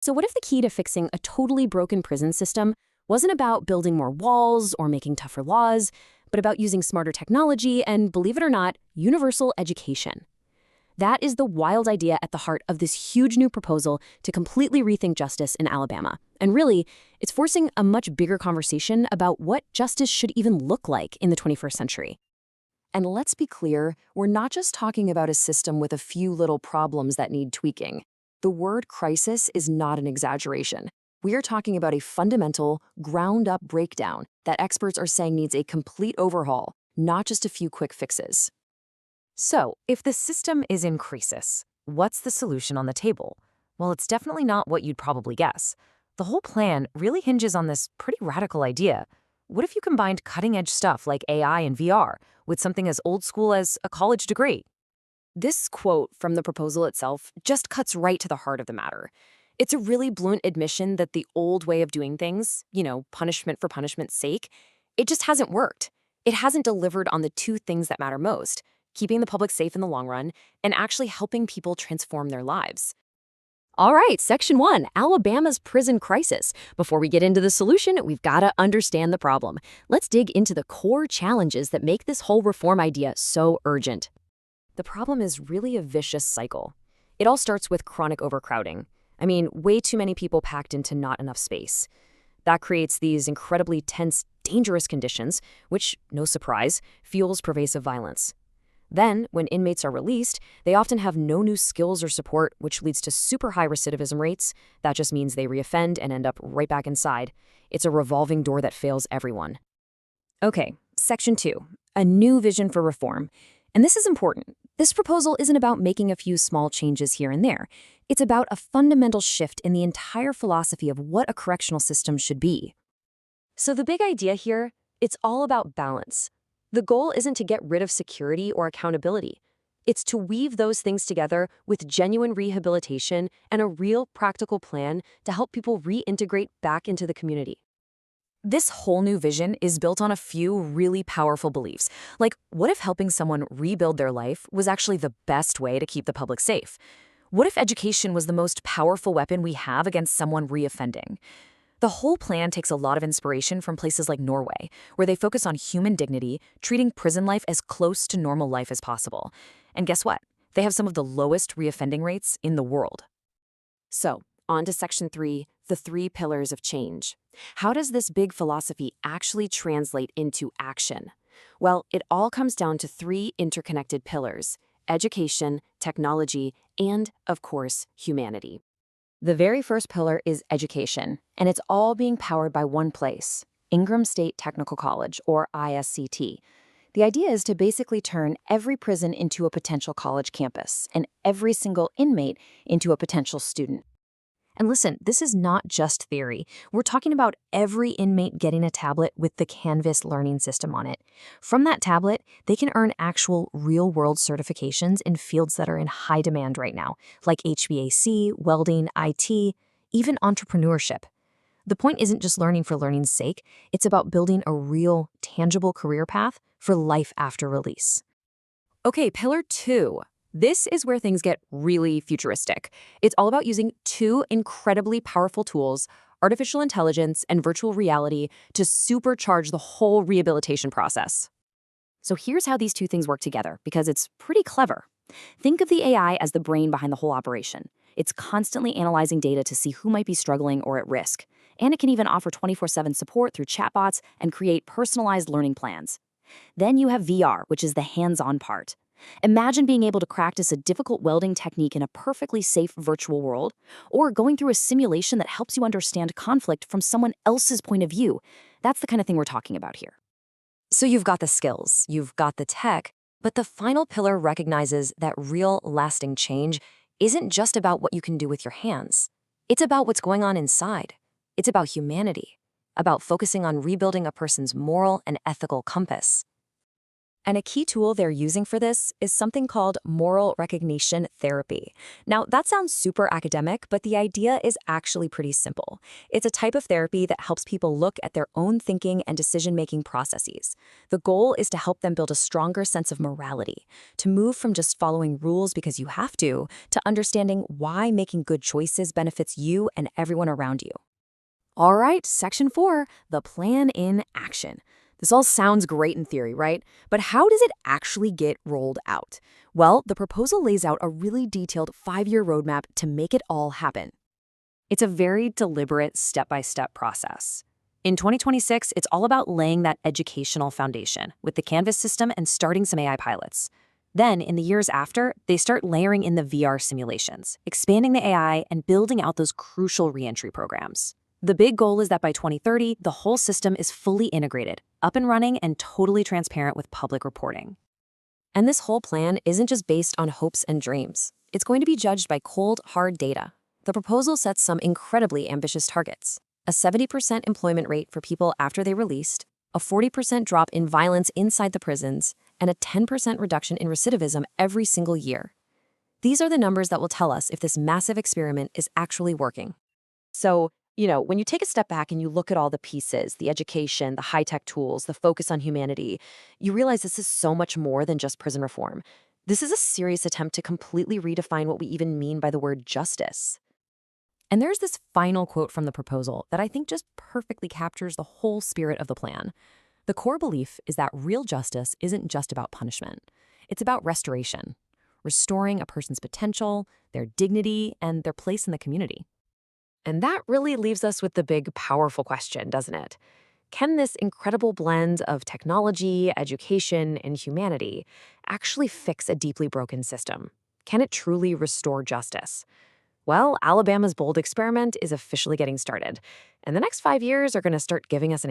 So what if the key to fixing a totally broken prison system wasn't about building more walls or making tougher laws, but about using smarter technology and, believe it or not, universal education? That is the wild idea at the heart of this huge new proposal to completely rethink justice in Alabama. And really, it's forcing a much bigger conversation about what justice should even look like in the 21st century. And let's be clear, we're not just talking about a system with a few little problems that need tweaking. The word crisis is not an exaggeration. We are talking about a fundamental, ground-up breakdown that experts are saying needs a complete overhaul, not just a few quick fixes. So, if the system is in crisis, what's the solution on the table? Well, it's definitely not what you'd probably guess. The whole plan really hinges on this pretty radical idea. What if you combined cutting-edge stuff like AI and VR with something as old school as a college degree? This quote from the proposal itself just cuts right to the heart of the matter. It's a really blunt admission that the old way of doing things, punishment for punishment's sake, it just hasn't worked. It hasn't delivered on the two things that matter most: keeping the public safe in the long run and actually helping people transform their lives. All right, Section 1, Alabama's prison crisis. Before we get into the solution, we've got to understand the problem. Let's dig into the core challenges that make this whole reform idea so urgent. The problem is really a vicious cycle. It all starts with chronic overcrowding. I mean, way too many people packed into not enough space. That creates these incredibly tense, dangerous conditions, which, no surprise, fuels pervasive violence. Then, when inmates are released, they often have no new skills or support, which leads to super high recidivism rates. That just means they reoffend and end up right back inside. It's a revolving door that fails everyone. Okay, Section 2, a new vision for reform. And this is important. This proposal isn't about making a few small changes here and there. It's about a fundamental shift in the entire philosophy of what a correctional system should be. So the big idea here, it's all about balance. The goal isn't to get rid of security or accountability. It's to weave those things together with genuine rehabilitation and a real practical plan to help people reintegrate back into the community. This whole new vision is built on a few really powerful beliefs. Like, what if helping someone rebuild their life was actually the best way to keep the public safe? What if education was the most powerful weapon we have against someone reoffending? The whole plan takes a lot of inspiration from places like Norway, where they focus on human dignity, treating prison life as close to normal life as possible. And guess what? They have some of the lowest reoffending rates in the world. So, on to Section 3, the 3 pillars of change. How does this big philosophy actually translate into action? Well, it all comes down to 3 interconnected pillars: education, technology, and, of course, humanity. The very first pillar is education, and it's all being powered by one place, Ingram State Technical College, or ISCT. The idea is to basically turn every prison into a potential college campus and every single inmate into a potential student. And listen, this is not just theory. We're talking about every inmate getting a tablet with the Canvas learning system on it. From that tablet, they can earn actual real-world certifications in fields that are in high demand right now, like HVAC, welding, IT, even entrepreneurship. The point isn't just learning for learning's sake. It's about building a real, tangible career path for life after release. Okay, pillar 2. This is where things get really futuristic. It's all about using 2 incredibly powerful tools, artificial intelligence and virtual reality, to supercharge the whole rehabilitation process. So here's how these 2 things work together, because it's pretty clever. Think of the AI as the brain behind the whole operation. It's constantly analyzing data to see who might be struggling or at risk. And it can even offer 24/7 support through chatbots and create personalized learning plans. Then you have VR, which is the hands-on part. Imagine being able to practice a difficult welding technique in a perfectly safe virtual world, or going through a simulation that helps you understand conflict from someone else's point of view. That's the kind of thing we're talking about here. So you've got the skills, you've got the tech, but the final pillar recognizes that real, lasting change isn't just about what you can do with your hands. It's about what's going on inside. It's about humanity, about focusing on rebuilding a person's moral and ethical compass. And a key tool they're using for this is something called moral recognition therapy. Now, that sounds super academic, but the idea is actually pretty simple. It's a type of therapy that helps people look at their own thinking and decision-making processes. The goal is to help them build a stronger sense of morality, to move from just following rules because you have to understanding why making good choices benefits you and everyone around you. All right, section 4, the plan in action. This all sounds great in theory, right? But how does it actually get rolled out? Well, the proposal lays out a really detailed 5-year roadmap to make it all happen. It's a very deliberate step-by-step process. In 2026, it's all about laying that educational foundation with the Canvas system and starting some AI pilots. Then, in the years after, they start layering in the VR simulations, expanding the AI, and building out those crucial reentry programs. The big goal is that by 2030, the whole system is fully integrated, up and running, and totally transparent with public reporting. And this whole plan isn't just based on hopes and dreams. It's going to be judged by cold, hard data. The proposal sets some incredibly ambitious targets: a 70% employment rate for people after they released, a 40% drop in violence inside the prisons, and a 10% reduction in recidivism every single year. These are the numbers that will tell us if this massive experiment is actually working. So, when you take a step back and you look at all the pieces, the education, the high-tech tools, the focus on humanity, you realize this is so much more than just prison reform. This is a serious attempt to completely redefine what we even mean by the word justice. And there's this final quote from the proposal that I think just perfectly captures the whole spirit of the plan. The core belief is that real justice isn't just about punishment. It's about restoration, restoring a person's potential, their dignity, and their place in the community. And that really leaves us with the big, powerful question, doesn't it? Can this incredible blend of technology, education, and humanity actually fix a deeply broken system? Can it truly restore justice? Well, Alabama's bold experiment is officially getting started, and the next 5 years are going to start giving us an